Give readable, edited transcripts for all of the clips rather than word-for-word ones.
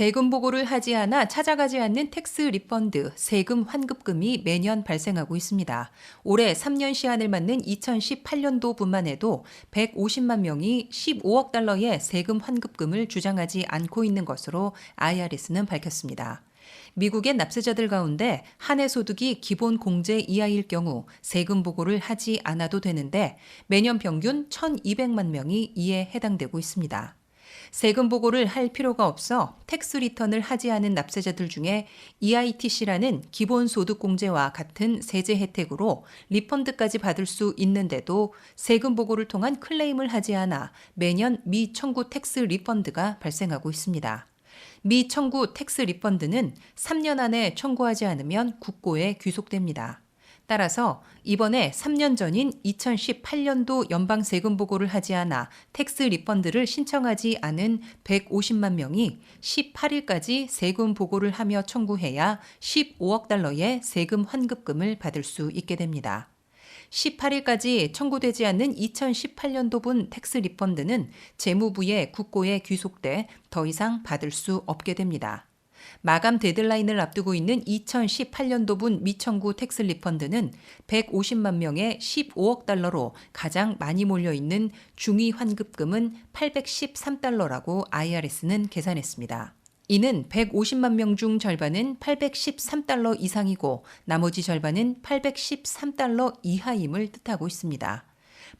세금 보고를 하지 않아 찾아가지 않는 텍스 리펀드, 세금 환급금이 매년 발생하고 있습니다. 올해 3년 시한을 맞는 2018년도분만 해도 150만 명이 15억 달러의 세금 환급금을 주장하지 않고 있는 것으로 IRS는 밝혔습니다. 미국의 납세자들 가운데 한 해 소득이 기본 공제 이하일 경우 세금 보고를 하지 않아도 되는데 매년 평균 1,200만 명이 이에 해당되고 있습니다. 세금 보고를 할 필요가 없어 텍스 리턴을 하지 않은 납세자들 중에 EITC라는 기본소득공제와 같은 세제 혜택으로 리펀드까지 받을 수 있는데도 세금 보고를 통한 클레임을 하지 않아 매년 미청구 텍스 리펀드가 발생하고 있습니다. 미청구 텍스 리펀드는 3년 안에 청구하지 않으면 국고에 귀속됩니다. 따라서 이번에 3년 전인 2018년도 연방 세금 보고를 하지 않아 텍스 리펀드를 신청하지 않은 150만 명이 18일까지 세금 보고를 하며 청구해야 15억 달러의 세금 환급금을 받을 수 있게 됩니다. 18일까지 청구되지 않는 2018년도분 텍스 리펀드는 재무부의 국고에 귀속돼 더 이상 받을 수 없게 됩니다. 마감 데드라인을 앞두고 있는 2018년도분 미청구 텍스 리펀드는 150만 명의 15억 달러로 가장 많이 몰려있는 중위 환급금은 813달러라고 IRS는 계산했습니다. 이는 150만 명 중 절반은 813달러 이상이고 나머지 절반은 813달러 이하임을 뜻하고 있습니다.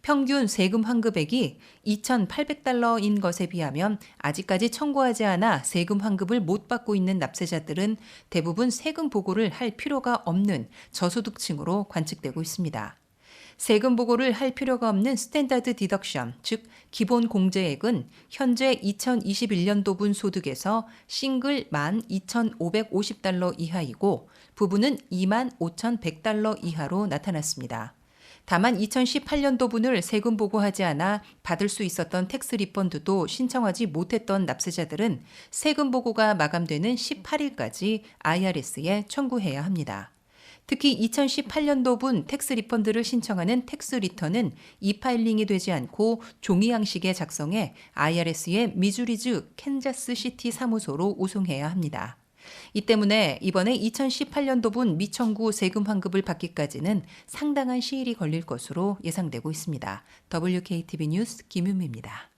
평균 세금 환급액이 2,800달러인 것에 비하면 아직까지 청구하지 않아 세금 환급을 못 받고 있는 납세자들은 대부분 세금 보고를 할 필요가 없는 저소득층으로 관측되고 있습니다. 세금 보고를 할 필요가 없는 스탠다드 디덕션, 즉 기본 공제액은 현재 2021년도분 소득에서 싱글 12,550달러 이하이고 부부는 25,100달러 이하로 나타났습니다. 다만 2018년도분을 세금 보고하지 않아 받을 수 있었던 텍스 리펀드도 신청하지 못했던 납세자들은 세금 보고가 마감되는 18일까지 IRS에 청구해야 합니다. 특히 2018년도분 텍스 리펀드를 신청하는 텍스 리턴은 이파일링이 되지 않고 종이 양식에 작성해 IRS의 미주리주 캔자스시티 사무소로 우송해야 합니다. 이 때문에 이번에 2018년도분 미청구 세금 환급을 받기까지는 상당한 시일이 걸릴 것으로 예상되고 있습니다. WKTV 뉴스 김윤미입니다.